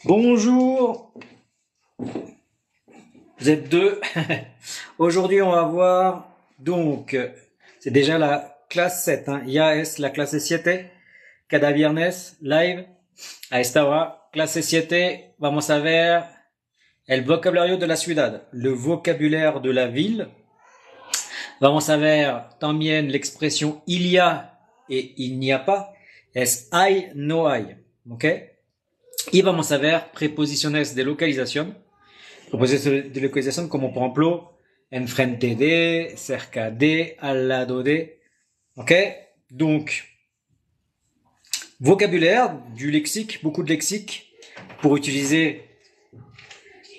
Bonjour, vous êtes deux. Aujourd'hui, on va voir, donc, c'est déjà la clase 7, hein. Ya es la clase 7, cada viernes, live. A esta hora, clase 7, vamos a ver el vocabulario de la ciudad, le vocabulaire de la ville. Vamos a ver también l'expression il y a et il n'y a pas, es hay, no hay, ¿ok? Y vamos a ver preposiciones de localización. Preposiciones de localización como por ejemplo enfrente de, cerca de, al lado de. Ok? Donc, vocabulaire, du lexique, beaucoup de lexique pour utiliser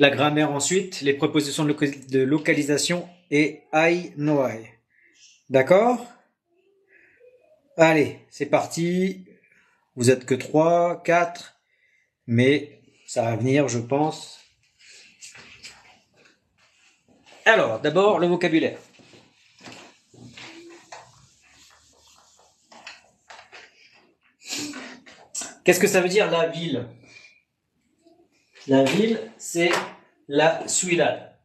la grammaire ensuite, les prépositions de localisation et I, no I. D'accord? Allez, c'est parti. Vous êtes que 3, 4. Mais ça va venir, je pense. Alors, d'abord, le vocabulaire. Qu'est-ce que ça veut dire, la ville? La ville, c'est la ciudad.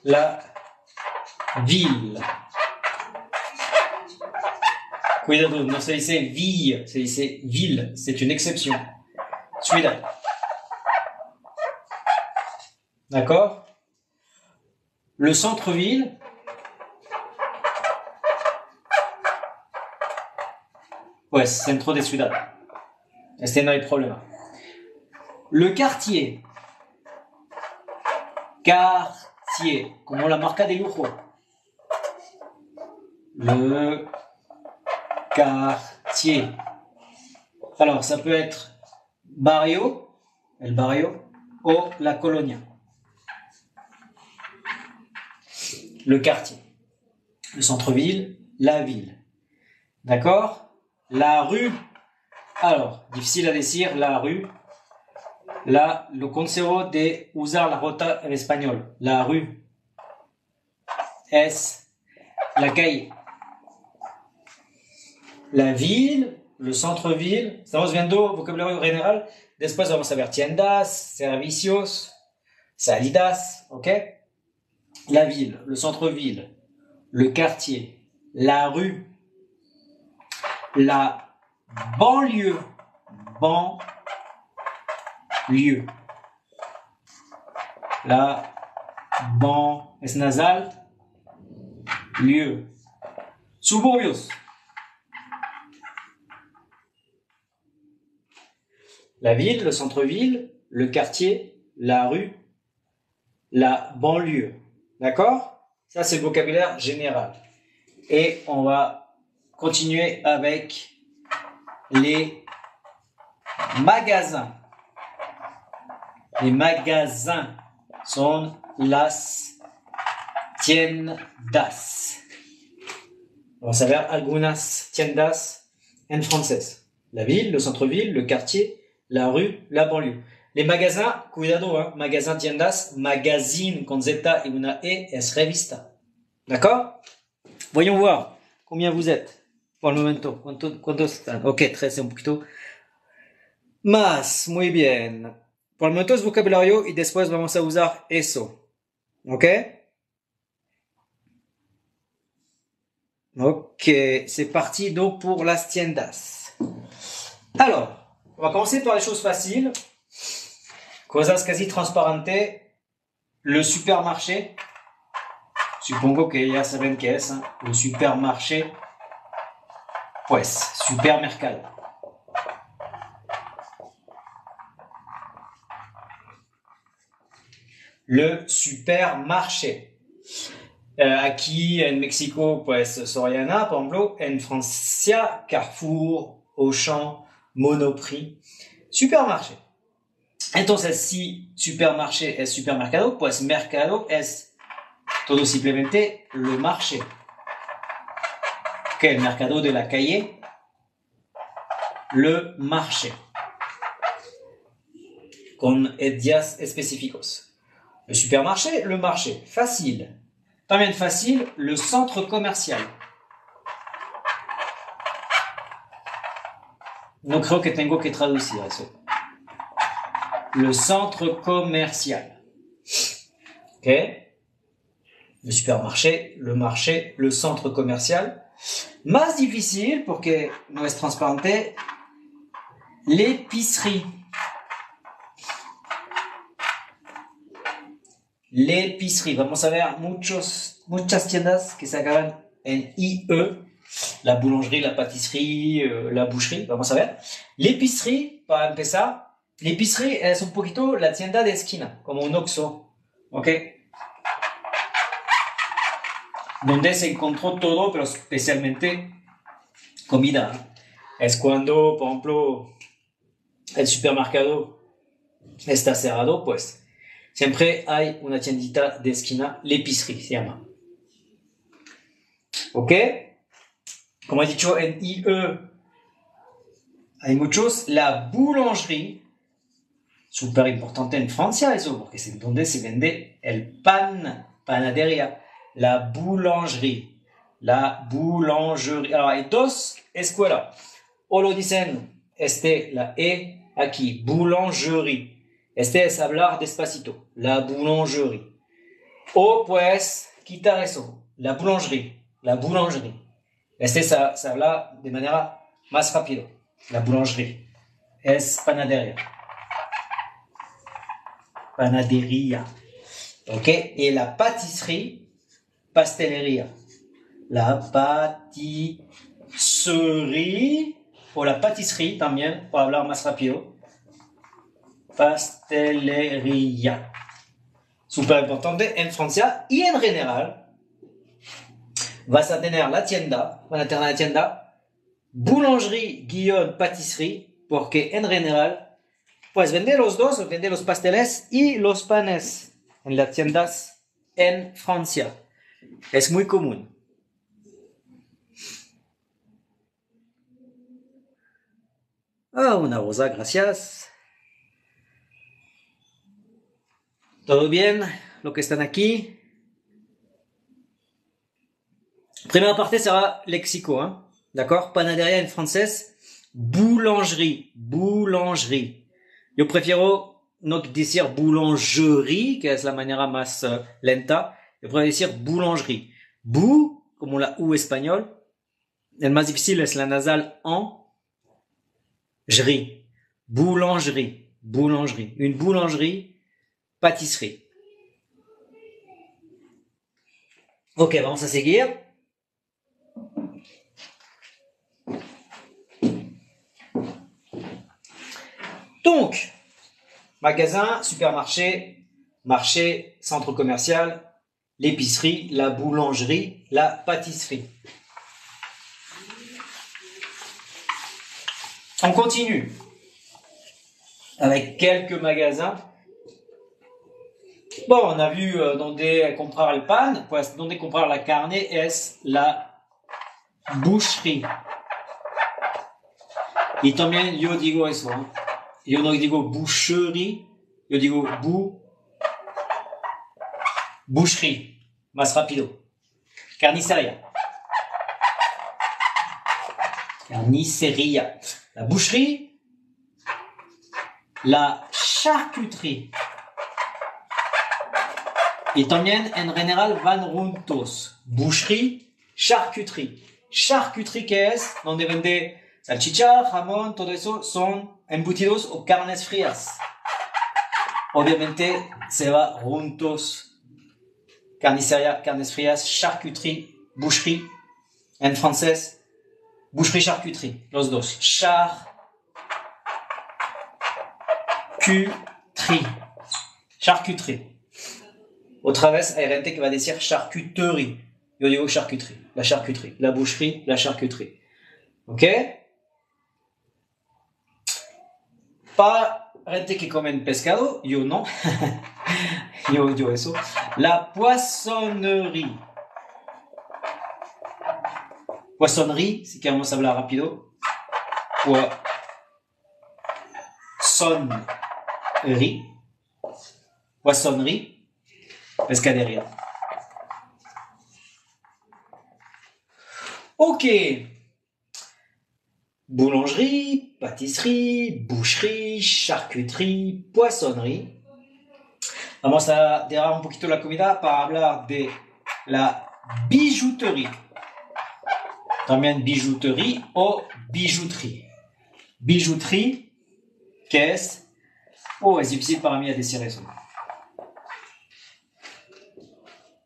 La ville. Cuidado, no se dice ville, se dice ville, c'est une exception. Ciudad. D'accord? Le centre-ville. Pues, centro de ciudad. Este no hay problema. Le quartier. Quartier, como la marca de lujo. Le quartier. Alors, ça peut être barrio, el barrio, ou la colonia. Le quartier. Le centre-ville, la ville. D'accord? La rue. Alors, difficile à decir, la rue. La, lo consejo de usar la rota en español. La rue es la calle. La ville, le centre-ville. Estamos viendo vocabulario general. Después vamos a ver tiendas, servicios, salidas, ¿ok? La ville, le centre-ville, le quartier, la rue, la banlieue, banlieue, la es nasal, lieu, suburbios, la ville, le centre-ville, le quartier, la rue, la banlieue. D'accord? Ça, c'est le vocabulaire général. Et on va continuer avec les magasins. Les magasins sont las tiendas. Vamos a ver algunas tiendas en français. La ville, le centre-ville, le quartier, la rue, la banlieue. Les magasins, cuidado, hein, magasin, tiendas, magazine con Z et una E es revista. D'accord? Voyons voir combien vous êtes por el momento. ¿Cuántos están? Ok, 13, un poquito más. Muy bien. Por el momento es vocabulario y después vamos a usar eso. Ok? Ok, c'est parti donc pour las tiendas. Alors, on va commencer par les choses faciles. Cosas casi transparentes. Le supermarché. Supongo que ya saben qué es, hein? Le supermarché. Pues, supermercado. Le supermarché. Aquí en México, pues Soriana, por ejemplo. En Francia, Carrefour, Auchan, Monoprix. Supermarché. Entonces, si supermarché es supermercado, pues mercado es todo simplemente le marché. Que el mercado de la calle, le marché. Con días específicos. Le supermarché, le marché. Facile. También fácil, le centre commercial. No creo que tengo que traducir eso. Le centre commercial. Ok? Le supermarché, le marché, le centre commercial. Más difícil, porque no es transparente, l'épicerie. L'épicerie. Vamos a ver muchas tiendas que se acaban en IE. La boulangerie, la pâtisserie, la boucherie. Vamos a ver. L'épicerie, para empezar, l'épicerie es un poquito la tienda de esquina, como un Oxxo. ¿Ok? Donde se encontró todo, pero especialmente comida. Es cuando, por ejemplo, el supermercado está cerrado, pues siempre hay una tiendita de esquina, l'épicerie se llama. ¿Ok? Como he dicho, en IE hay muchos. La boulangerie, súper importante en Francia eso, porque es donde se vende el pan, panadería. La boulangerie. La boulangerie. Alors, hay dos escuelas. O lo dicen, la E aquí, boulangerie. Es hablar despacito. La boulangerie. O pues, quitar eso. La boulangerie. La boulangerie. Se habla de manera más rápido. La boulangerie. Es panadería. Panadería. Ok. Y la pâtisserie, pastelería. La pâtisserie. O la pâtisserie también, para hablar más rápido. Pastelería. Súper importante en Francia y en general. Vas a tener la tienda, van a tener la tienda boulangerie-pâtisserie, porque en general, pues vende los dos, vende los pasteles y los panes en las tiendas en Francia. Es muy común. Ah, una rosa, gracias. ¿Todo bien? Lo que están aquí. Primera parte sera lexico, hein? D'accord? Panadería en francés. Boulangerie. Boulangerie. Yo prefiero no decir boulangerie, que es la manera más lenta. Yo prefiero decir boulangerie. Bou, como la U español. El más difícil es la nasal en. Gerie. Boulangerie. Boulangerie. Une boulangerie. Pâtisserie. Ok, vamos a seguir. Donc, magasin, supermarché, marché, centre commercial, l'épicerie, la boulangerie, la pâtisserie. On continue avec quelques magasins. Bon, on a vu donde comprar el pan, pues donde comprar la carne es la boucherie. Y también yo digo eso, ¿eh? Yo no digo boucherie, yo digo boucherie, más rápido. Carnicería. Carnicería. La boucherie, la charcuterie. Y también en general van juntos. Boucherie, charcuterie. Charcuterie, ¿qué es? Donde vende salchicha, jamón, todo eso son embutidos o carnes frías. Obviamente se va juntos. Carnicería, carnes frías, charcuterie, boucherie. En francés, boucherie, charcuterie. Los dos. Charcuterie. Charcuterie. Otra vez hay gente que va a decir charcuterie. Yo digo charcuterie. La boucherie, la charcuterie. ¿Ok? Para gente que comen pescado, yo no. Yo odio eso. La poissonnerie. Poissonnerie, si queremos hablar rápido. Poissonnerie. Poissonnerie. Pescadería. Ok. Boulangerie, pâtisserie, boucherie, charcuterie, poissonnerie. Vamos a dejar un poquito la comida para hablar de la bijouterie. También bijouterie o bijouterie. Bijouterie, ¿qué es? Oh, es difícil para mí a decir eso.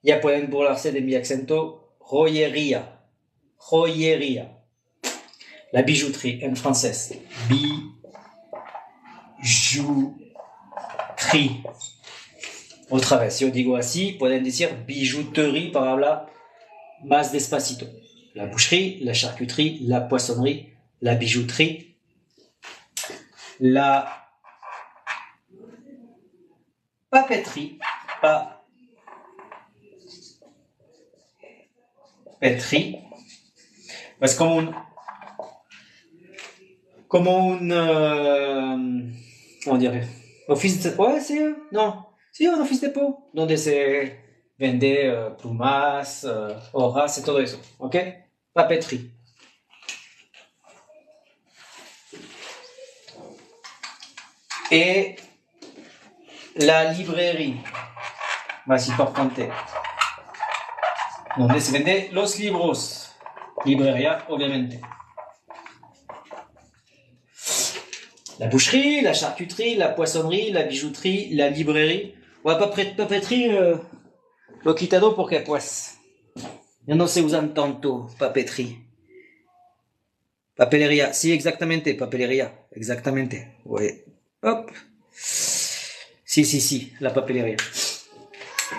Ya pueden burlarse de mi acento. Joyería. Joyería. La bijouterie en francés. Bijouterie. Otra vez, si yo digo así, pueden decir bijouterie para hablar más despacito. La boucherie, la charcuterie, la poissonnerie, la bijouterie, la papeterie, papeterie, pues como un, ¿cómo dirais? Office de, ouais, sí, no, sí, un office de peau, donde se vende plumas, hojas y todo eso, ¿ok? Papeterie. Et la librairie, más importante, donde se vende los libros. Librería, obviamente. La boucherie, la charcuterie, la poissonnerie, la bijouterie, la librairie. Ouais, papeterie, lo quitado porque pues ya no se usan tanto papeterie. Papelería, sí, exactamente, papelería, exactamente. Ouais. Hop. Sí, la papelería.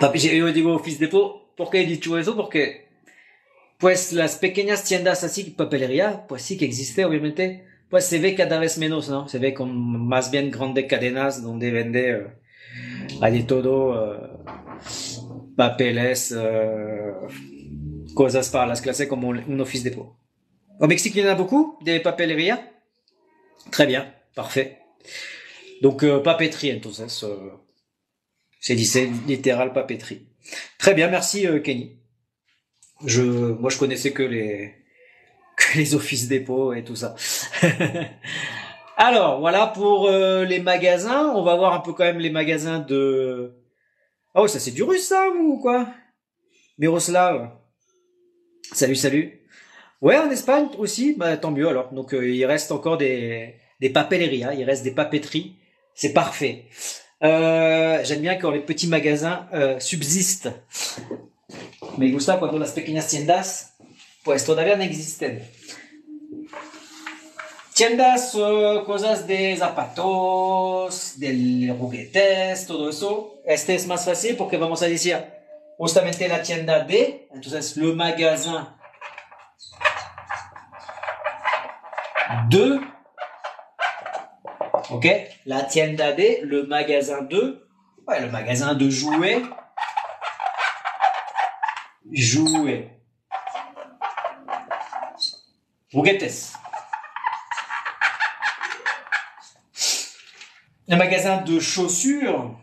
Yo digo office depot, ¿por qué he dicho eso? Porque pues las pequeñas tiendas así, papelería, pues sí que existe, obviamente, pues se ve cada vez menos, ¿no? Se ve con más bien grandes cadenas donde vende hay de todo, papeles, cosas para las clases como un office depot. Au Mexique, il y en a beaucoup des papelerías. Très bien, parfait. Donc papeterie, entonces, c'est littéral papeterie. Très bien, merci Kenny. Moi, je connaissais que les offices dépôts et tout ça. Alors, voilà pour les magasins. On va voir un peu quand même les magasins de... Oh, ça c'est du russe, ça, ou quoi? Miroslav. Salut. Ouais, en Espagne aussi, bah tant mieux alors. Donc il reste encore des papelerías, il reste des papeteries. C'est parfait. J'aime bien quand les petits magasins subsistent. Me gusta cuando las pequeñas tiendas pues todavía no existen. Tiendas, cosas de zapatos, de juguetes, todo eso. Este es más fácil porque vamos a decir justamente la tienda de, entonces le magasin de, ok, la tienda de, le magasin de, ouais, le magasin de jouets, juguetes. Le magasin de chaussures,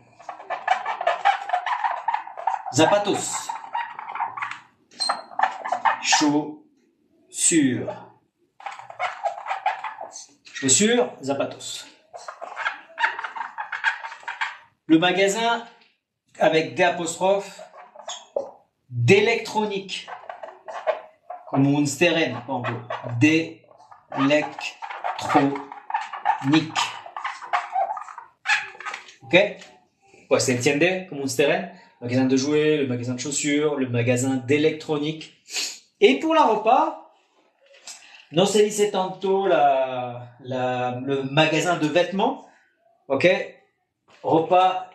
zapatos. Chaussures, zapatos. Le magasin avec D apostrophe d'électronique, comme un steren, en gros. D'électronique. Ok? Pues se entiende, como un steren. Le magasin de jouets, le magasin de chaussures, le magasin d'électronique. Et pour la repas, no se dice tanto le magasin de vêtements. Ok? Repas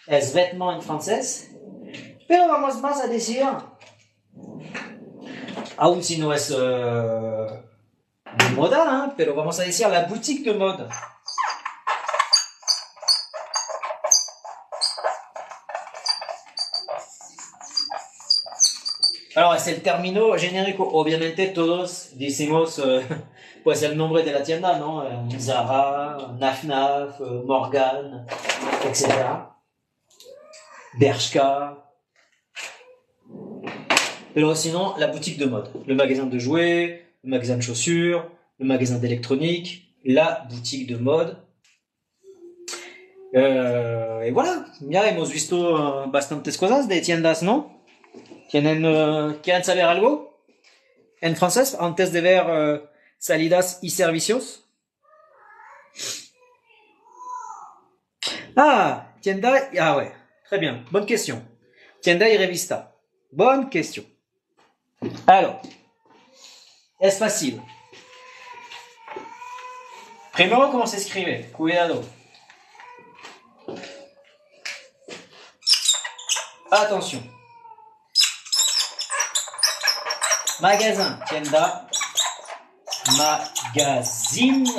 es vêtements en francés. Pero vamos más a decir, aún si no es de moda, hein, pero vamos a decir la boutique de mode. Alors, es el término genérico. Obviamente todos decimos pues el nombre de la tienda, ¿no? Zara, Naf, Morgan, etc. Bershka. Pero sinon, la boutique de mode. Le magasin de jouets, le magasin de chaussures, le magasin d'électronique, la boutique de mode. Y voilà, ya hemos visto bastantes cosas de tiendas, ¿no? ¿Quieren saber algo en francés antes de ver salidas y servicios? Ah, tienda, ah ouais, très bien, bonne question. Tienda y revista, bonne question. Alors, es fácil. Primero, ¿cómo se escribe? Cuidado. Attention. Magasin, tienda, magazine,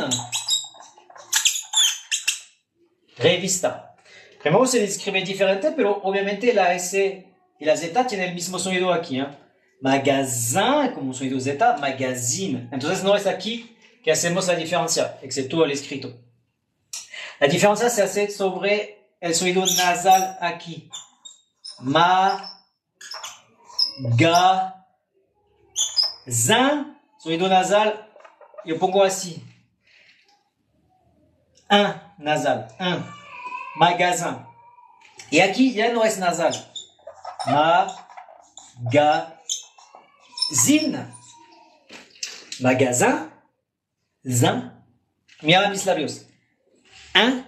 revista. Primero se escribe diferente, pero obviamente la S y la Z tienen el mismo sonido aquí, ¿eh? Magasin, como sonido Z, magazine. Entonces no es aquí que hacemos la diferencia, excepto el escrito. La diferencia se hace sobre el sonido nasal aquí. Zin, sonido nasal, yo pongo así. Un, nasal, un. Magasin. Y aquí ya no es nasal. Magazine. Magasin. Zin. Mira mis labios. Un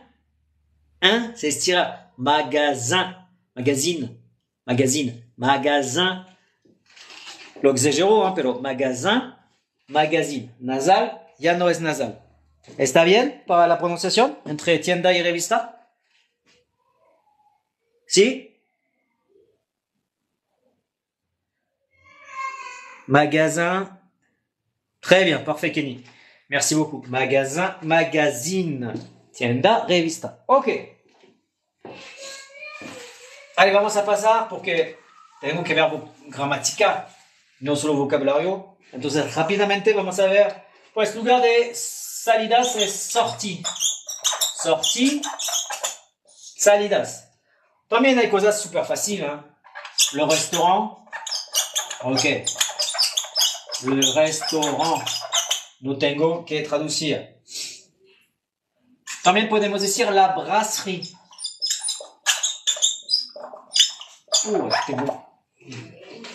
se estira. Magasin. Magazine. Magazine. Magasin. Lo exagero, pero magasin, magazine. Nasal, ya no es nasal. ¿Está bien para la pronunciación entre tienda y revista? ¿Sí? Magasin. Très bien, parfait Kenny. Merci beaucoup. Magasin, magazine. Tienda, revista. Ok. Allez, vamos a pasar porque tengo que ver gramática, no solo vocabulario. Entonces, rápidamente vamos a ver, pues, lugar de salidas es sortie. Sortie, salidas. También hay cosas súper fáciles, ¿eh? Le restaurant. Ok. Le restaurant. No tengo que traducir. También podemos decir la brasserie.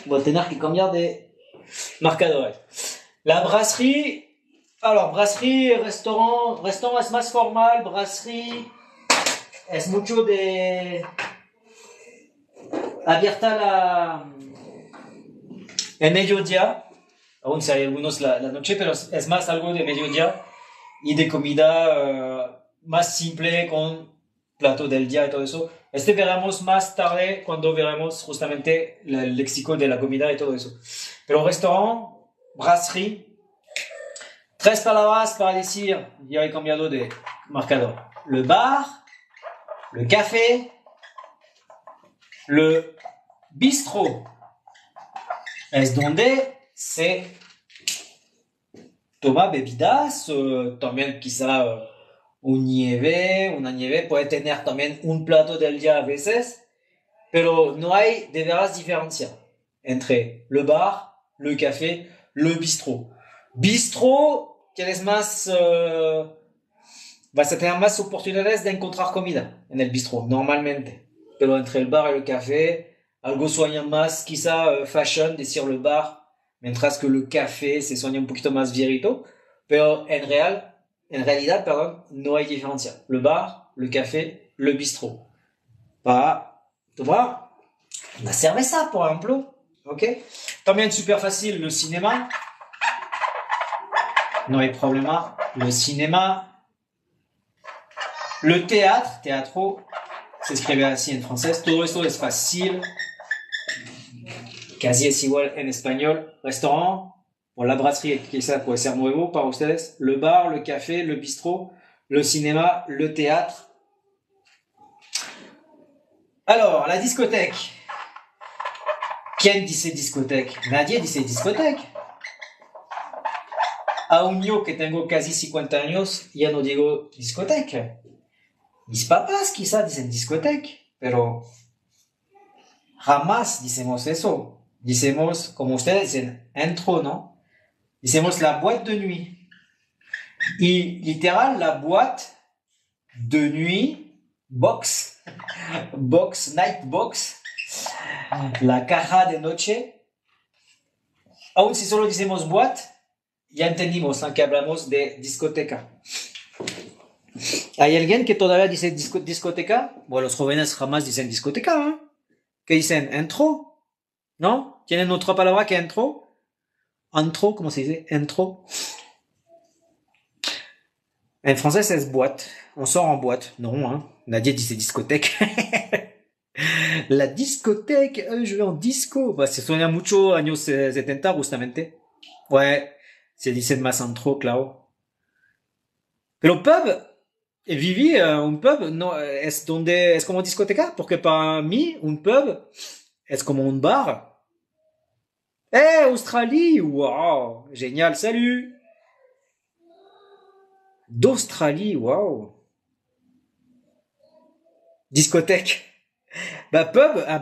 Voy a tener que cambiar de marcadores. La brasserie, alors brasserie, restaurant es más formal, brasserie es mucho de abierta en mediodía, aún si hay algunos la noche, pero es más algo de mediodía y de comida más simple con plato del día y todo eso. Veremos más tarde cuando veremos justamente el léxico de la comida y todo eso. Pero restaurant, brasserie, tres palabras para decir, ya he cambiado de marcador. Le bar, le café, le bistrot. Es donde se toma bebidas, también quizá una nieve puede tener también un plato del día a veces, pero no hay de veras diferencia entre le bar, le café, le bistrot. Bistrot, tienes más, vas a tener más oportunidades de encontrar comida en el bistrot, normalmente. Pero entre el bar y el café, algo suena más quizá fashion, decir le bar, mientras que le café se suena un poquito más virito, pero en realidad, perdón, no hay diferencia. Le bar, le café, le bistrot. Para tomar una cerveza, por ejemplo. ¿Ok? También super fácil, le cinéma. No hay problema. Le cinéma. Le théâtre, teatro, se escribe así en francés. Todo esto es fácil. Casi es igual en español. Restaurant. Bon, la brasserie, quizá puede ser nuevo para ustedes. Le bar, le café, le bistrot, le cinéma, le théâtre. Alors, la discothèque. ¿Quién dice discothèque? Nadie dice discothèque. Aún yo que tengo casi 50 años, ya no digo discothèque. Mis papás quizá dicen discothèque, pero jamás decimos eso. Decimos, como ustedes dicen, entro, ¿no? Decimos la boîte de nuit. Y literal, la boîte de nuit, box, box, night box, la caja de noche. Aún si solo decimos boîte, ya entendimos, ¿no? Que hablamos de discoteca. ¿Hay alguien que todavía dice discoteca? Bueno, los jóvenes jamás dicen discoteca, ¿eh? ¿Qué dicen? ¿Entro? ¿No? ¿Tienen otra palabra que entro? ¿Entro? ¿Cómo se dice? ¿Entro? En français, c'est boîte. On sort en boîte. Non, hein. Nadie dit c'est discothèque. La discothèque, je vais en disco. Bah, se suena mucho años 70, justamente. Ouais, se dicen más antro, claro. Pero pub, Vivi, un pub no, es como discoteca, porque para mí un pub es como un bar. Australie! Wow! Génial, salut! D'Australie, wow! Discothèque. Bah, un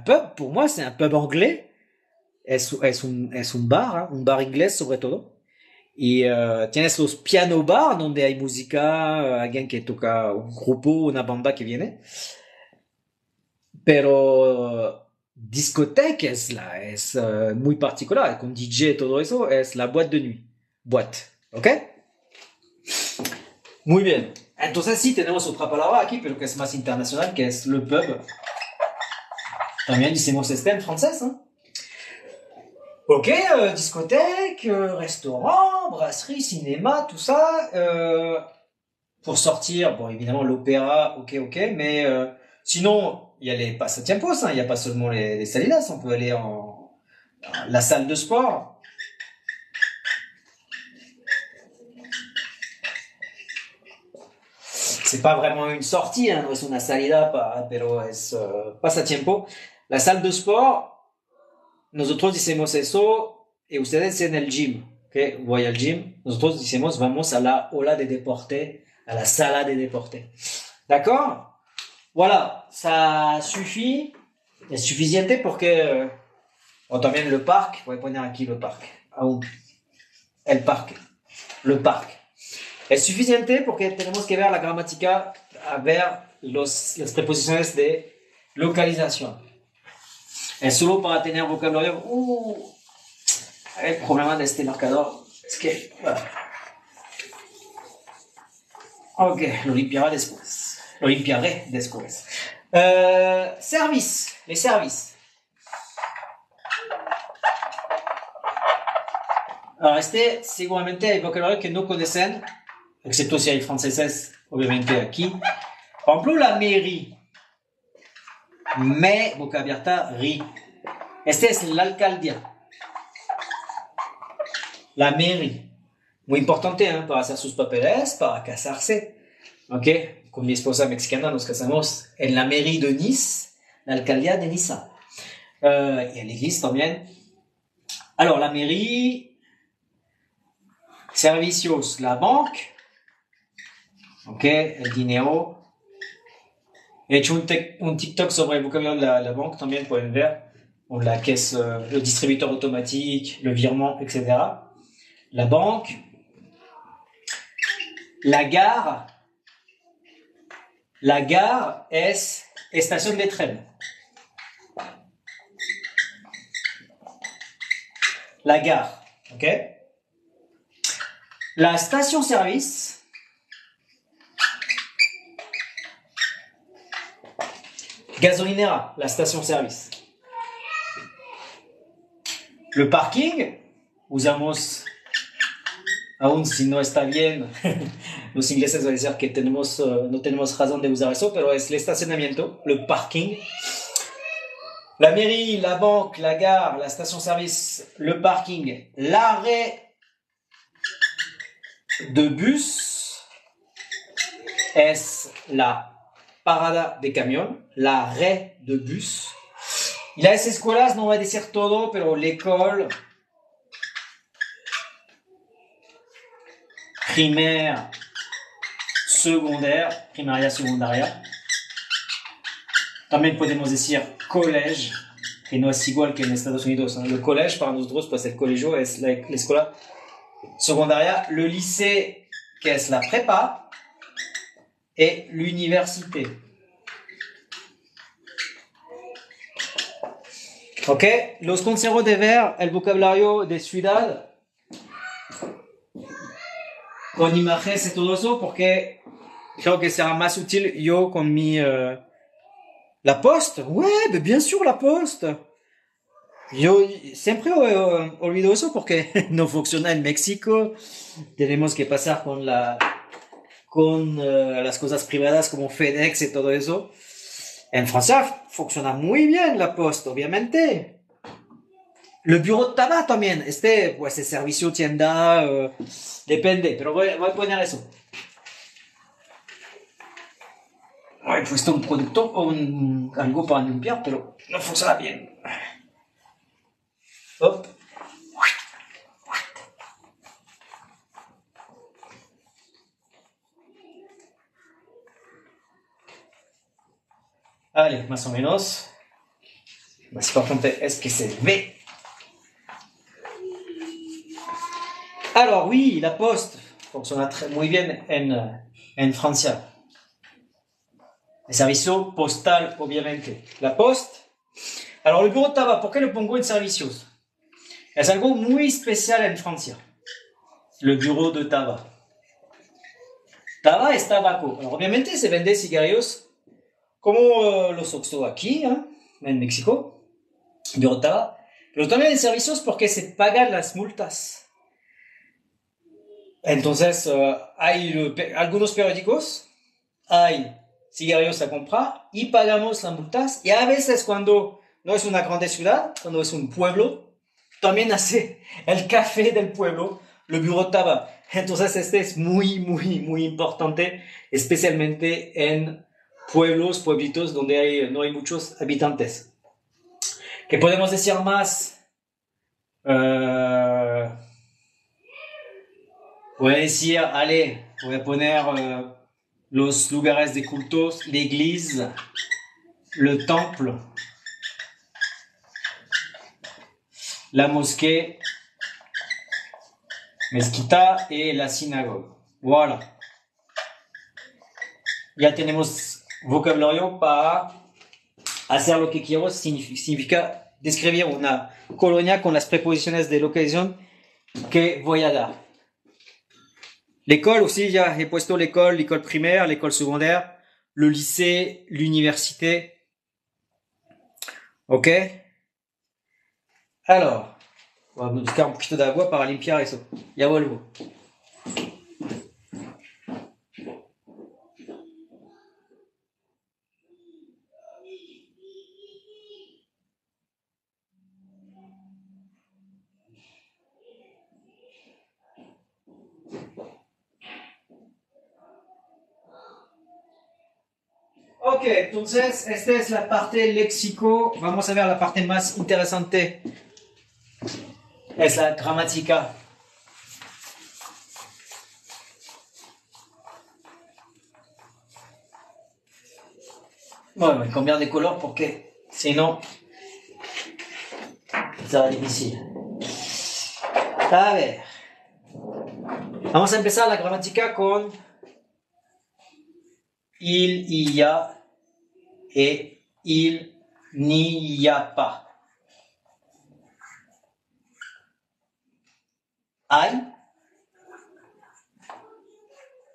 pub, pour moi, c'est un pub anglais. Es un bar, hein, un bar inglés sobre todo. Y tienes los piano bar, donde hay música, alguien que toca, un grupo, una banda que viene. Pero discothèque es muy particular, con DJ y todo eso, es la boîte de nuit. Boîte, ¿ok? Muy bien. Entonces sí tenemos otra palabra aquí, pero que es más internacional, que es le pub. También decimos en francés, ¿eh? Ok, discothèque, restaurant, brasserie, cinéma, tout ça. Pour sortir, bon, évidemment, l'opéra, ok, mais sinon, il y a les pasatiempos, hein, il n'y a pas seulement les salidas, on peut aller en la salle de sport. C'est pas vraiment une sortie, hein, no es una salida, pero es pasatiempo. La salle de sport, nosotros decimos eso y ustedes en el gym, ¿ok? Voy al gym. Nosotros decimos vamos a la ola de deporte, a la sala de deporte. D'accord? Voilà, ça suffit. Es suficiente porque también le parc, voy a poner aquí le parc. Aún. El parque. Le parque. Es suficiente porque tenemos que ver la gramática, a ver las preposiciones de localización. Es solo para tener vocabulario. El problema de este marcador es que. Voilà. Ok, lo limpiaré después. Service, les services. Alors, seguramente hay vocabulario que no conocen, excepto si hay franceses, obviamente aquí. Por ejemplo, la mairie. Me, boca abierta, ri. Es la alcaldía. La mairie. Muy importante, ¿eh? Para hacer sus papeles, para casarse. Ok, con mi esposa mexicana nos casamos en la mairie de Nice, la alcaldía de Niza. Y en la iglesia también. Alors, la mairie, servicios, la banque. Ok, el dinero. He hecho un TikTok sobre el vocabulario de la banque, también pueden ver. La caisse, le distributeur automatique, le virement, etc. La banque. La gare. La gare es estación de tren. La gare, ok? La station-service. Gasolinera, la station-service. Le parking, usamos, aún si no está bien, los ingleses van a decir que no tenemos razón de usar eso, pero es el estacionamiento, le parking. La mairie, la banque, la gare, la station-service, le parking, l'arrêt de bus es la parada de camión, l'arrêt de bus. Y las escuelas, no voy a decir todo, pero l'école primaire, secondaire, primaria, secundaria. También podemos decir collège, que no es igual que en Estados Unidos. Hein. Le collège, para nosotros, pues el colegio es la escuela secundaria, le lycée, que es la prépa, et l'université. Ok, los conservo de ver el vocabulario de ciudad con imágenes y todo eso, porque creo que será más útil yo con mi... la poste, ouais, bien sûr la poste. Yo siempre olvido eso porque no funciona en México. Tenemos que pasar con las cosas privadas como FedEx y todo eso. En Francia funciona muy bien la poste, obviamente. Le bureau de tabac también. Pues el servicio tienda, depende, pero voy a poner eso. He puesto un producto o algo para limpiar, pero no funciona bien. Hop. Allez, más o menos. Más importante es que se ve. Alors oui, la poste funciona muy bien en Francia. El servicio postal, obviamente. La poste. Alors, le bureau de tabac, ¿por qué lo pongo en servicios? Es algo muy especial en Francia. Le bureau de tabac. Tabac es tabaco. Alors, obviamente se vende cigarrillos como los Oxxo aquí, ¿eh? En México. Bureau de tabac. Pero también en servicios porque se pagan las multas. Entonces, hay algunos periódicos, hay cigarrillos a comprar y pagamos las multas. Y a veces cuando no es una grande ciudad, cuando es un pueblo, también hace el café del pueblo, le bureau de tabac. Entonces este es muy, muy, muy importante, especialmente en pueblitos donde no hay muchos habitantes. ¿Qué podemos decir más? Voy a decir, allez, voy a poner los lugares de cultos, l'église, le temple, la mosquée, mezquita y la sinagoga. Voilà. Ya tenemos vocabulario para hacer lo que quiero. Significa describir una colonia con las preposiciones de localización que voy a dar. L'école aussi, ya he puesto l'école primaire, l'école secondaire, le lycée, l'université. Ok. Alors, voy a buscar un poquito de agua para limpiar eso. Ya vuelvo. Ok, entonces esta es la parte léxico. Vamos a ver la parte más interesante. Es la gramática. Bueno, voy a cambiar de color porque si no será difícil. A ver. Vamos a empezar la gramática con il y a et il n'y a pas. Hay,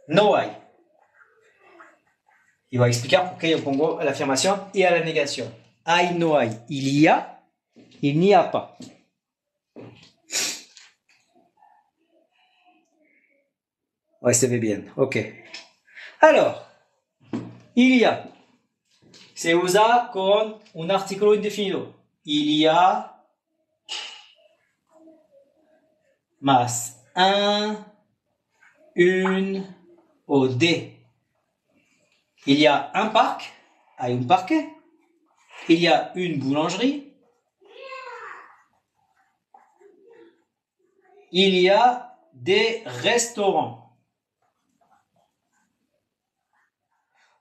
no hay. Y voy a explicar por qué yo pongo la afirmación y a la negación. Hay, no hay. Il y a, il n'y a pas. Ouais, se ve bien. Ok. Alors, il y a. Se usa con un artículo indefinido. Il y a más un, une o des. Il y a un parc, hay un parque. Il y a une boulangerie. Il y a des restaurants.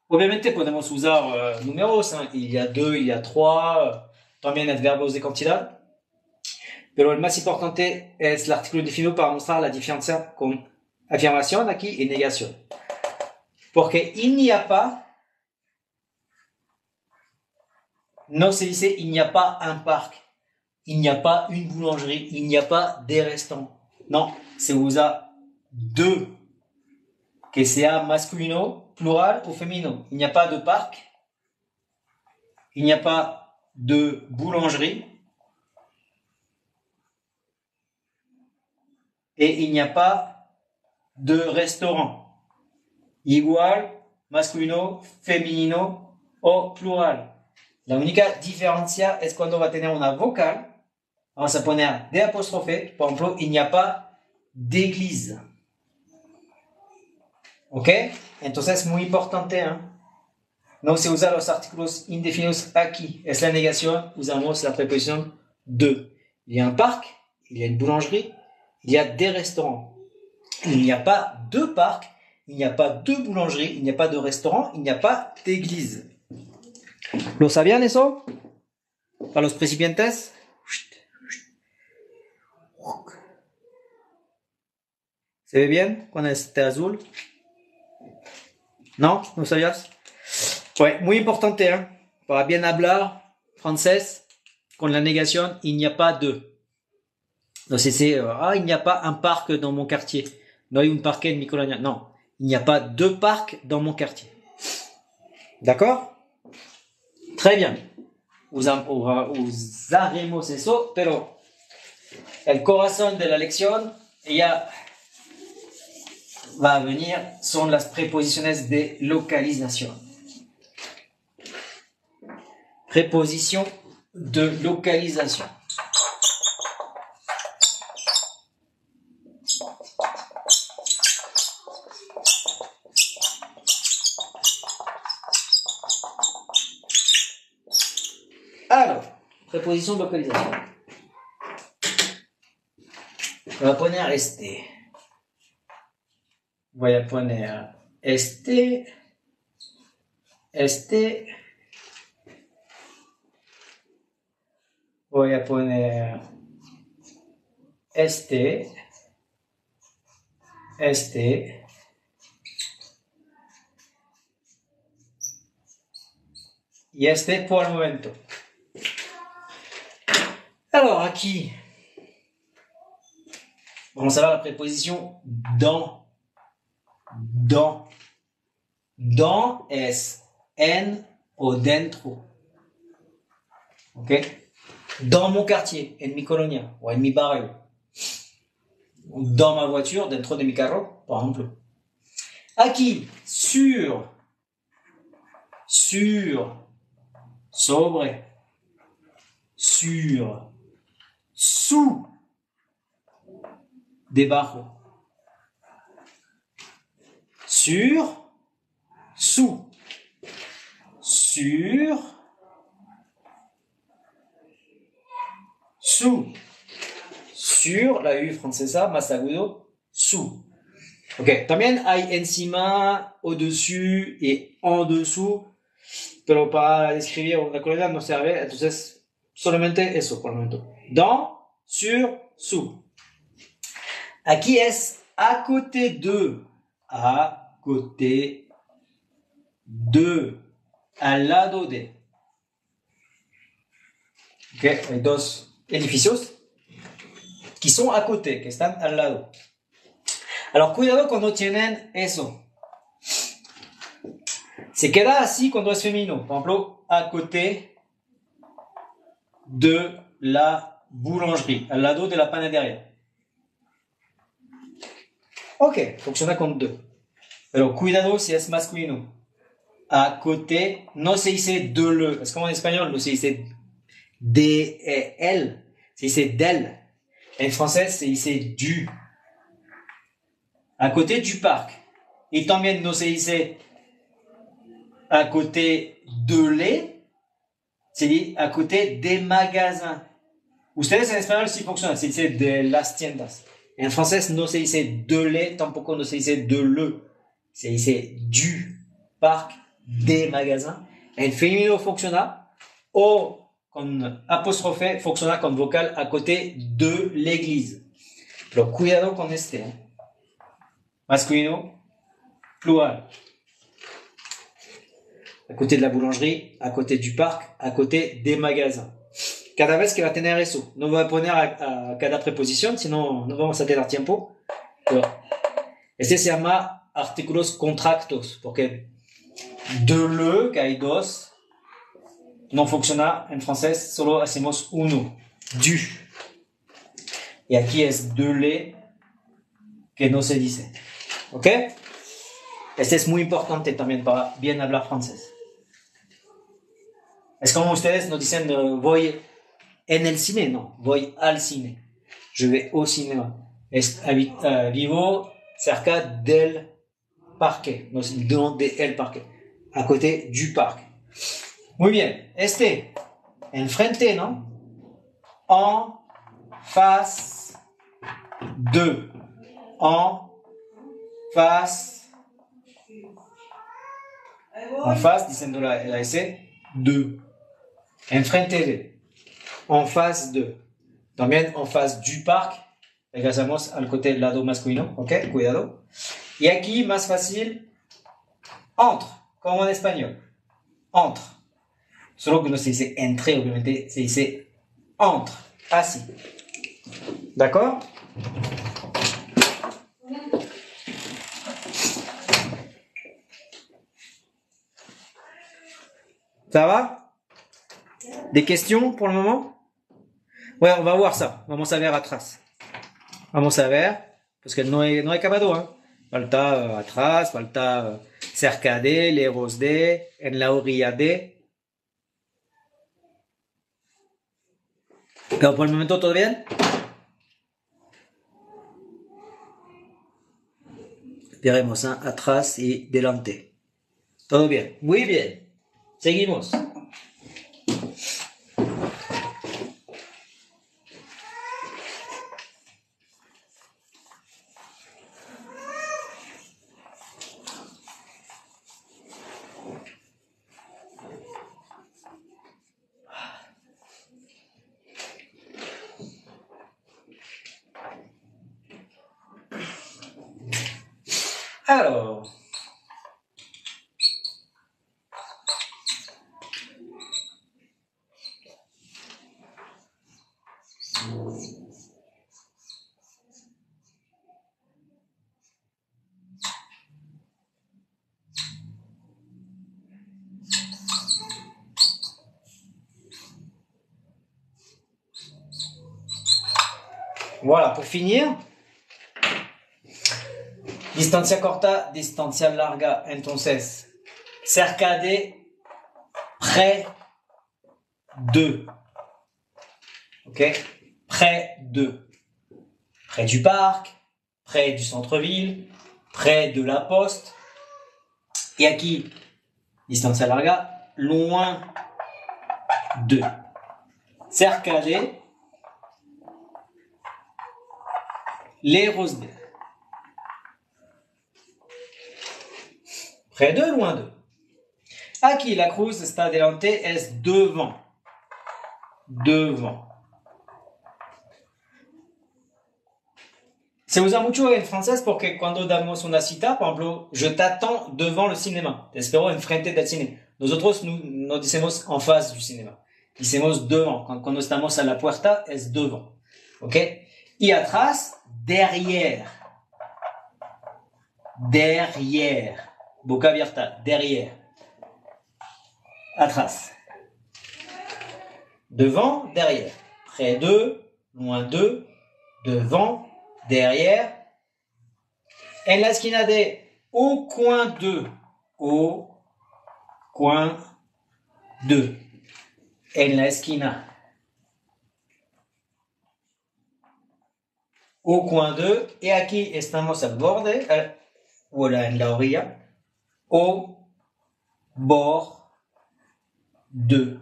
Obviamente podemos usar números, hein. Il y a 2, il y a 3. también es verbos de cantidad. Pero el más importante es el artículo definido para mostrar la diferencia con afirmación aquí y negación. Porque il n'y a pas, no se dice il n'y a pas un parc, il n'y a pas une boulangerie, il n'y a pas des restaurants. Non, se usa deux, que sea masculino, plural ou féminin. Il n'y a pas de parc, il n'y a pas de boulangerie, et il n'y a pas de restaurant. Igual, masculino, femenino o plural. La única diferencia es cuando va a tener una vocal. Vamos a poner de apóstrofe. Por ejemplo, il n'y a pas d'église. ¿Ok? Entonces, muy importante, ¿eh? No se usa los artículos indefinidos aquí. Es la negación. Usamos la preposición de. Il y a un parc, il y a une boulangerie, il y a des restaurants. Il n'y a pas de parc, il n'y a pas de boulangerie, il n'y a pas de restaurant, il n'y a pas d'église. ¿Lo sabían eso? Para los principiantes. ¿Se ve bien con este azul? ¿No? ¿No sabías? Ouais, muy importante, ¿eh? Para bien hablar francés, con la negación, il n'y a pas de. No sé si, il n'y a pas un parc dans mon quartier. No hay un parque en mi colonia. Non, il n'y a pas de parc dans mon quartier. D'accord? Très bien. Usaremos eso, pero el corazón de la lección ya va a venir, son las preposiciones de localización. Préposition de localisation. Alors, préposition de localisation. Voy a poner este. Voy a poner este. Este. Voy a poner este. Este. Y este por el momento. Alors, aquí, vamos a ver la preposición dans. Dans. Dans es en o dentro. ¿Ok? Dans mon quartier, en mi colonia, o en mi barrio. Dans ma voiture, dentro de mi carro, por ejemplo. Aquí, sur. Sur. Sobre. Sur. Sous. Debajo. Sur. Sous. Sur. Sous. Sur, la U francesa, más agudo, sous. Ok, también hay encima, au-dessus y en dessous, pero para describir una colonia no sirve, entonces solamente eso por el momento. Dans, sur, sous. Aquí es à côté de, à côté de, al lado de. Ok, hay dos edificios qui sont à côté, que están al lado. Alors, cuidado cuando tienen eso. Se queda así cuando es femenino. Por ejemplo, à côté de la boulangerie, al lado de la panadería. Ok, funciona con de. Pero cuidado si es masculino. À côté, no se dice de le. Es como en español, no se dice de elle. Se dice d'elle. En français, se dice du. À côté du parc. Y también no se dice à côté de les, se dice à côté des magasins. Ustedes en español sí funciona, se dice de las tiendas. En francés no se dice de les, tampoco no se dice de le. Se dice du parc, des magasins. En femenino funciona. O con apóstrofe funciona con vocal à côté de l'église. Pero cuidado con este. Masculino, plural. À côté de la boulangerie, à côté du parc, à côté des magasins. Cada vez que va a tener eso. No voy a poner a cada preposición, sino no vamos a tener tiempo. Pero este se llama artículos contractos, porque de le, que hay dos, no funciona en francés, solo hacemos uno, du. Y aquí es de le, que no se dice. ¿Ok? Este es muy importante también para bien hablar francés. Es como ustedes nos dicen, voy en el cine, no, voy al cine. Je vais au cinéma. Vivo cerca del parque, no de el parque, à côté du parc. Muy bien, este, enfrente, ¿no? En face de, en face, diciendo la S, de, enfrente de, en face de, también en face du parc, regresamos al côté del lado masculino, ¿ok? Cuidado. Y aquí, más fácil, entre, como en español, entre. Solo que no se dice entre, obviamente, se dice entre, así. ¿D'accord? Ça va? Des questions pour le moment? Ouais, on va voir ça. Vamos a ver atrás. Vamos a ver, parce que no he acabado, ¿eh? Falta atrás, falta cerca de, lejos de, en la orilla de. Pero por el momento, ¿todo bien? Veremos, ¿eh? Atrás y delante. Todo bien, muy bien. Seguimos. Alors, voilà, pour finir, distancia corta, distancia larga. Entonces, cerca de, près de. Ok? Près de. Près du parc, près du centre-ville, près de la poste. Et aquí, distancia larga, loin de. Cerca de, lejos de. Près de, loin de. Aquí la cruz está delante, es devant. Devant. Se usa mucho en francés porque cuando damos una cita, por ejemplo, je t'attends devant le cinéma. Te espero enfrente del cine. Nosotros no decimos en face du cinéma. Decimos devant. Cuando estamos a la puerta, es devant. ¿Ok? Y atrás, derrière. Derrière. Boca abierta. Derrière. Atrás. Devant, derrière. Près de, loin de, devant, derrière. En la esquina de, au coin de, au coin de. En la esquina. Au coin de. Y aquí estamos al borde, o en la orilla. Au bord de.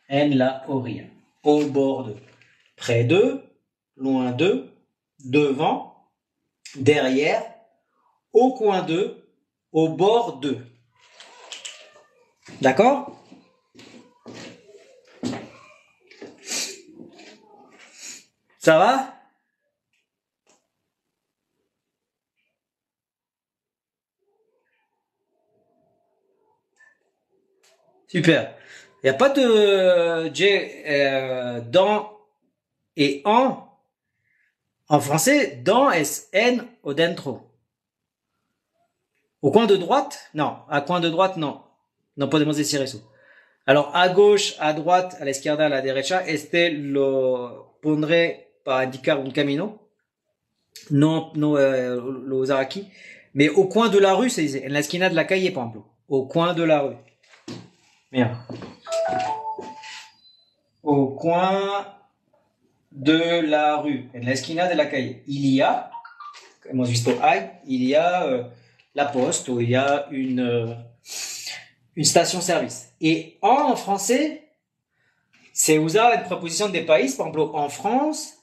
En la orilla. Au bord de. Près de, loin de, devant, derrière, au coin de, au bord de. D'accord? Ça va? Super. Il n'y a pas de J dans et en. En français, dans es en o dentro. Au coin de droite? Non. À coin de droite, non. No podemos decir eso. Alors, à gauche, à droite, a la izquierda, a la derecha, este lo pondré para indicar un camino. No, no lo usar aquí. Mais au coin de la rue, se dice. En la esquina de la calle, por ejemplo. Au coin de la rue. Mira. Au coin de la rue. En la esquina de la calle. Il y a, hemos visto hay, il y a la poste ou il y a une station-service. Et en français, se usa en preposición de país, por ejemplo, en France,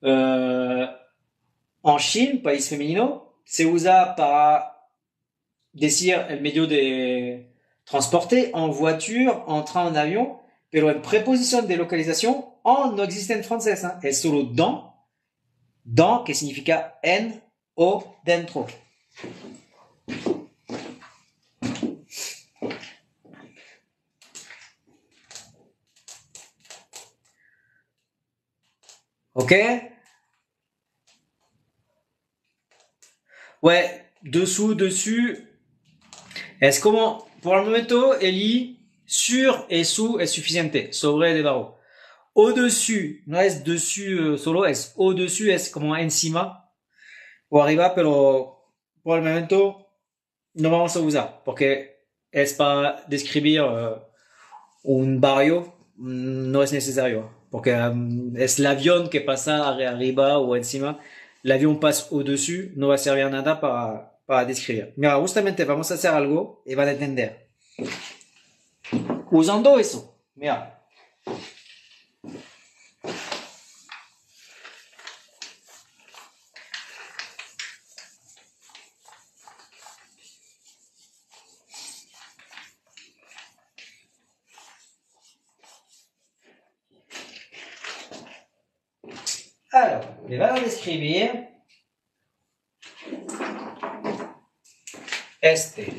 en Chine, país femenino, se usa para decir el medio de transporte, en voiture, en train, en avión, pero en preposición de localización, en no existe en francés, ¿eh? Es solo dans, que significa en o dentro. Ok? Ouais, dessous, dessus. Es como, por el momento, Eli, sur et sous es suficiente, sobre et debajo. Au-dessus, no es dessus solo, es au-dessus, es como encima o arriba, pero por el momento no vamos a usar, porque es para describir un barrio, no es necesario, porque es el avión que pasa arriba o encima, el avión pasa au-dessus, no va a servir nada para describir. Mira, justamente vamos a hacer algo y van a entender. Usando eso, mira. Alors, les valeurs d'escribir. Este.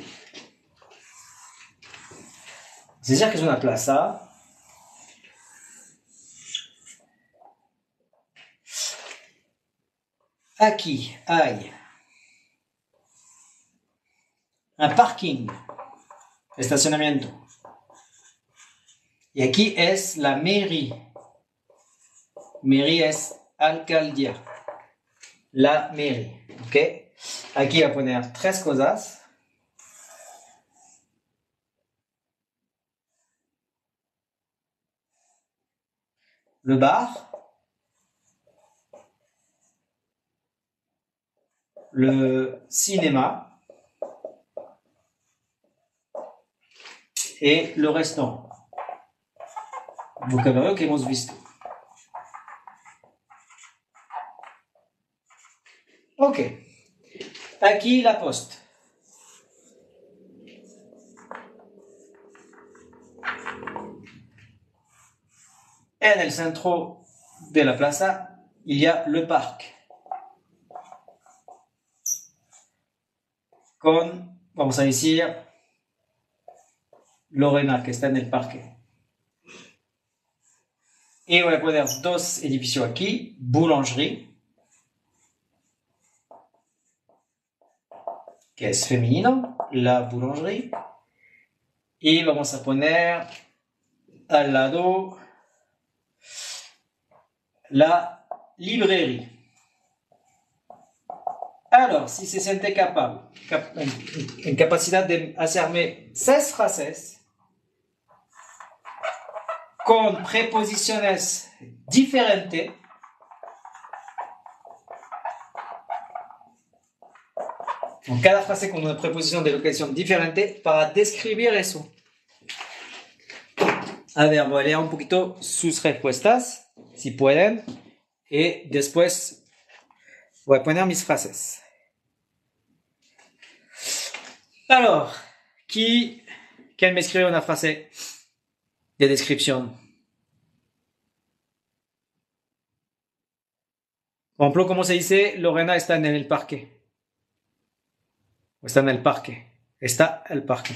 C'est-à-dire que es una plaza. Aquí hay un parking, estacionamiento. Y aquí es la mairie. Mairie es alcaldía. La mairie. ¿Ok? Aquí voy a poner tres cosas. Le bar. Le cinéma. Et le restaurant. Vocabulario que hemos visto. Ok. Aquí la poste. En el centro de la plaza, il y a le parc. Con, vamos a decir, Lorena, que está en el parque. Y voy a poner dos edificios aquí, boulangerie, que es femenino, la boulangerie. Y vamos a poner al lado la librairie. Alors, si se siente capable, en capacidad de hacerme 6 frases con preposiciones diferentes, en cada frase con una preposición de localización diferente para describir eso. A ver, voy a leer un poquito sus respuestas, si pueden, y después voy a poner mis frases. Alors, qui ¿Quién me escribe una frase de descripción? Por ejemplo, ¿cómo se dice Lorena está en el parque? O está en el parque. Está el parque.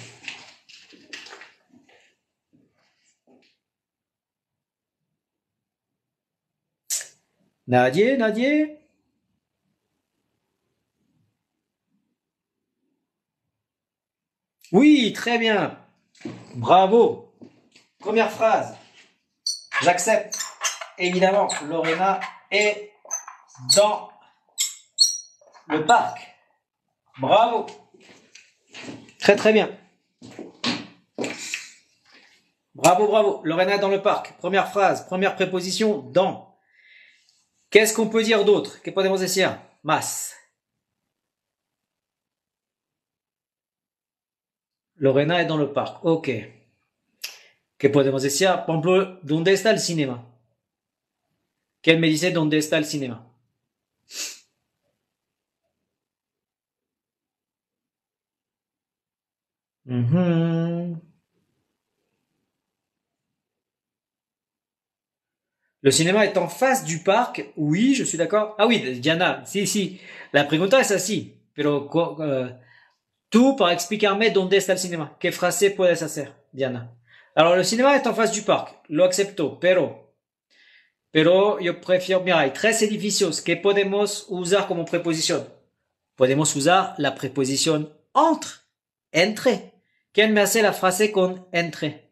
Nadie, nadie. Oui, très bien. Bravo. Première phrase. J'accepte. Évidemment, Lorena est dans le parc. Bravo. Très très bien. Bravo, bravo. Lorena est dans le parc. Première phrase, première préposition, dans. Qu'est-ce qu'on peut dire d'autre? ¿Qué podemos decir? Más. Lorena est dans le parc. Ok. ¿Qué podemos decir? Por ejemplo, ¿dónde está el cinéma? ¿Quién me dice dónde está el cinéma? Mhm. Le cinéma est en face du parc. Oui, je suis d'accord. Ah oui, Diana, si, si. La pregunta es así. Pero tú, para explicarme dónde está el cinéma, ¿qué frase puedes hacer, Diana? Alors, le cinéma est en face du parc. Lo acepto, pero yo prefiero, mira, hay tres edificios que podemos usar como preposición. Podemos usar la preposición entre. ¿Quién me hace la frase con entre?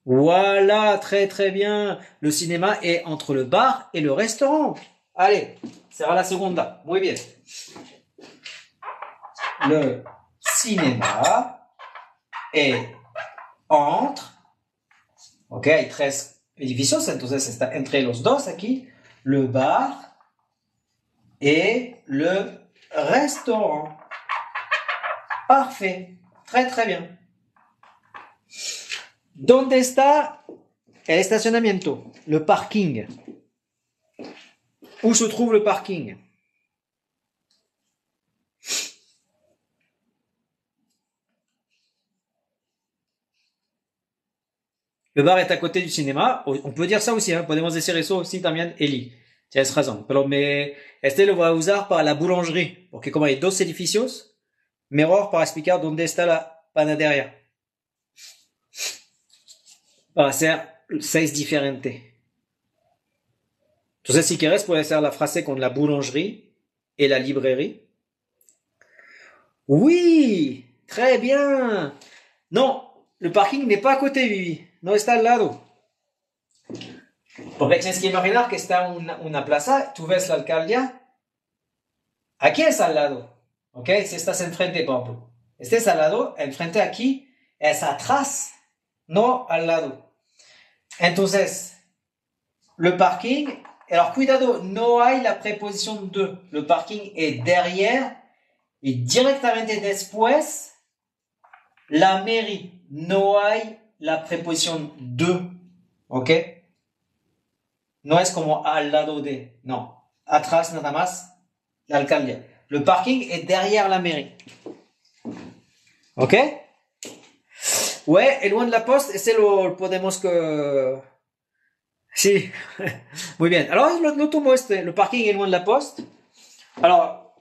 Voilà, très très bien. Le cinéma est entre le bar et le restaurant. Allez, será la segunda. Muy bien. Le cinéma est entre. Ok, hay tres edificios, entonces está entre los dos aquí. Le bar et le restaurant. Parfait. Très très bien. ¿Dónde está el estacionamiento? Le parking. Où se trouve le parking? Le bar est à côté du cinéma. On peut dire ça aussi, hein. Podemos decir eso aussi también, Eli. Tienes razón. Pero este lo voy a usar para la boulangerie. Porque como hay dos edificios, mejor para explicar dónde está la panadería. Para hacer 6 diferentes. Entonces, si quieres, puedes hacer la frase con la boulangerie et la librairie. Oui, très bien. Non, le parking n'est pas à côté, Vivi. No está al lado. Porque tienes que imaginar que está una plaza, tú ves la alcaldía. Aquí es al lado. ¿Ok? Si estás enfrente, por ejemplo. Estés al lado, enfrente aquí es atrás, no al lado. Entonces, le parking, alors cuidado, no hay la preposición de. Le parking est derrière y directamente después la mairie. No hay la preposición de. ¿Ok? No es como al lado de. No. Atrás nada más la alcaldía. Le parking est derrière la mairie. ¿Ok? Ouais, et loin de la poste, ese lo podemos que... Sí, muy bien. Alors, lo tomo este, le parking est loin de la poste. Alors,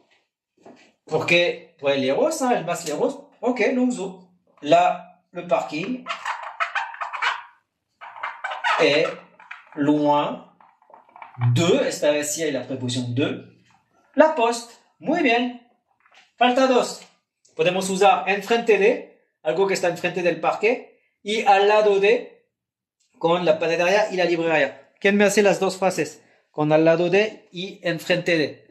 porque pues lejos, ¿eh? El más lejos, ok, lo uso. Là, le parking est loin de, esta vez sí hay la preposición de, la poste. Muy bien. Falta dos. Podemos usar enfrente de, algo que está enfrente del parque, y al lado de, con la panadería y la librería. ¿Quién me hace las dos frases? Con al lado de y enfrente de.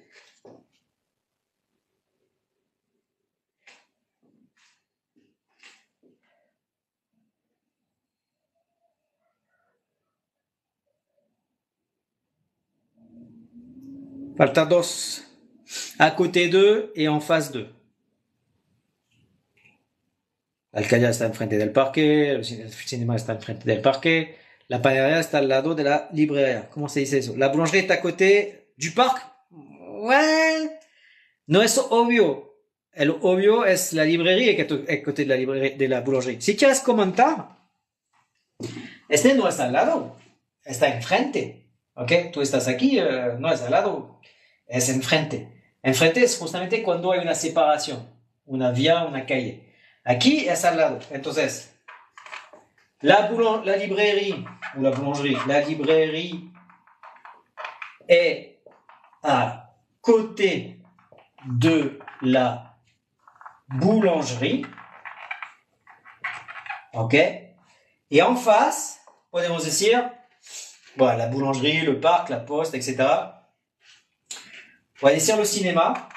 Falta dos. À côté d'eux et en face d'eux. La alcaldía está enfrente del parque, el cinéma está enfrente del parque, la panadería está al lado de la librería. ¿Cómo se dice eso? La boulangerie est à côté du parc. Ouais. No es obvio. el obvio es la librería que es côté de la librería, de la boulangerie. Si quieres comentar, este no está al lado, está enfrente. ¿Ok? Tú estás aquí, no es al lado, es enfrente. Enfrente es justamente cuando hay una separación, una vía, una calle. Aquí es al lado. Entonces, la librairie, ou la boulangerie, la librairie est à côté de la boulangerie. Ok? Et en face, podemos decir, voilà, la boulangerie, le parc, la poste, etc. On va dire le cinéma.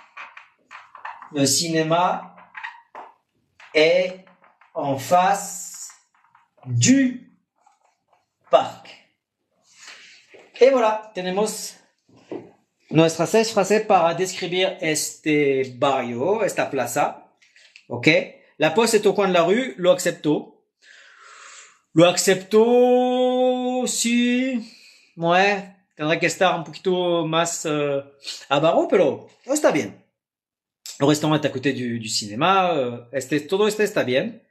Le cinéma est en face du parc. Et voilà, tenemos nuestras 6 frases para describir este barrio, esta plaza. Ok? La poste est au coin de la rue, lo acepto. Lo acepto, sí. Ouais, tendrá que estar un poquito más avaro, pero está bien. Le restaurant est à côté du cinéma. Todo este está bien.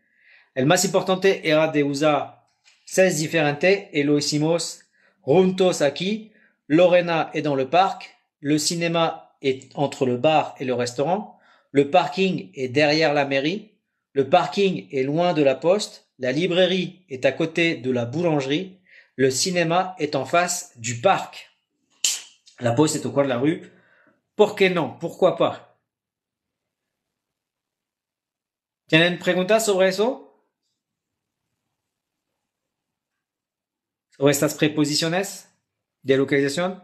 El más importante era de usar 6 diferentes et lo hicimos juntos aquí. Lorena est dans le parc. Le cinéma est entre le bar et le restaurant. Le parking est derrière la mairie. Le parking est loin de la poste. La librairie est à côté de la boulangerie. Le cinéma est en face du parc. La poste est au coin de la rue. ¿Por qué no? Pourquoi pas? ¿Tienen preguntas sobre eso? ¿Sobre estas preposiciones de localización?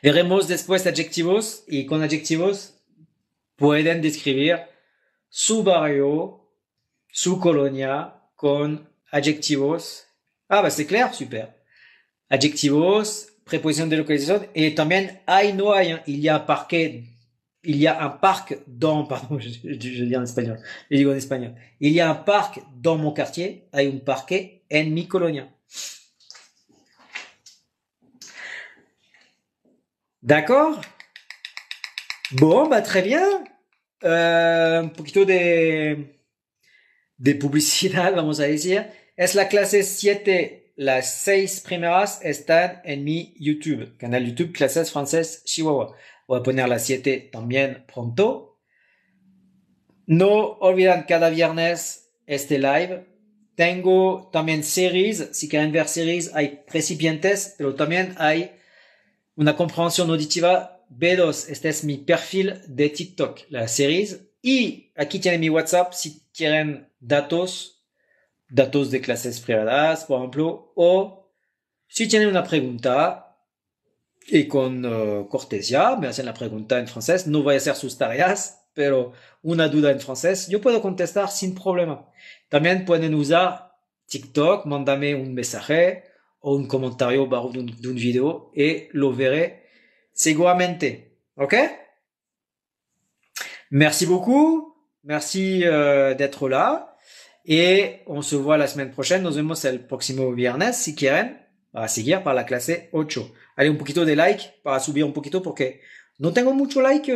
Veremos después adjetivos y con adjetivos pueden describir su barrio, su colonia con adjetivos. Ah, bah c'est clair, super. Adjetivos, préposition de localización et también hay, no hay, il y a parquet. Il y a un parc dans, pardon, je dis en espagnol, je digo en espagnol. Il y a un parc dans mon quartier, hay un parque en mi colonia. D'accord? Bon, bah très bien. Un poquito de publicidad, vamos a decir. Es la clase 7, las 6 primeras están en mi YouTube, canal YouTube Clases Francés Chihuahua. Voy a poner las 7 también pronto. No olviden cada viernes este live. Tengo también series. Si quieren ver series, hay Principiantes, pero también hay una comprensión auditiva B2. Este es mi perfil de TikTok, las series. Y aquí tienen mi WhatsApp si quieren datos de clases privadas, por ejemplo, o si tienen una pregunta y con cortesía me hacen la pregunta en francés. No voy a hacer sus tareas, pero una duda en francés, yo puedo contestar sin problema. También pueden usar TikTok, mándame un mensaje o un comentario bajo de un video y lo veré seguramente. ¿Ok? Merci beaucoup. Merci d'être là. Et on se voit la semaine prochaine. Nos vemos el próximo viernes, si quieren, para seguir para la clase 8. Allez, un poquito de like para subir un poquito porque no tengo mucho like.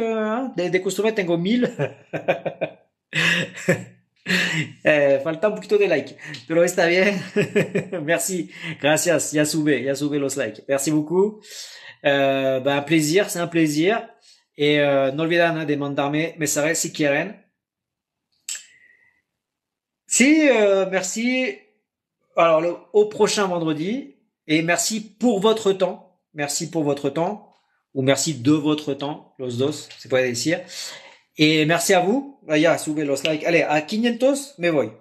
De costumbre tengo 1000. Falta un poquito de like, pero está bien. Merci, gracias, ya sube los likes. Merci beaucoup. Un plaisir, c'est un plaisir. Et no olviden de mandarme mensajes si quieren. Si, merci. Alors, au prochain vendredi. Et merci pour votre temps. Merci pour votre temps. Ou merci de votre temps. Los dos, se puede decir. Et merci à vous. Ya, sube los likes. Allez, a 500 me voy.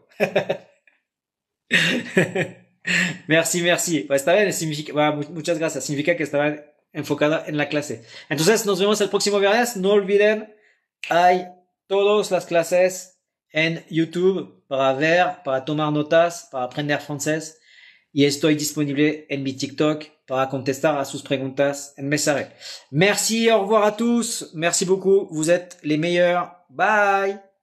Merci. Pues está bien, significa, muchas gracias. Significa que estaba enfocada en la clase. Entonces, nos vemos el próximo viernes. No olviden, hay todas las clases en YouTube para ver, para tomar notas, para aprender francés. Y estoy disponible en mi TikTok para contestar a sus preguntas en mensaje. Merci, au revoir à tous. Merci beaucoup. Vous êtes les meilleurs. Bye.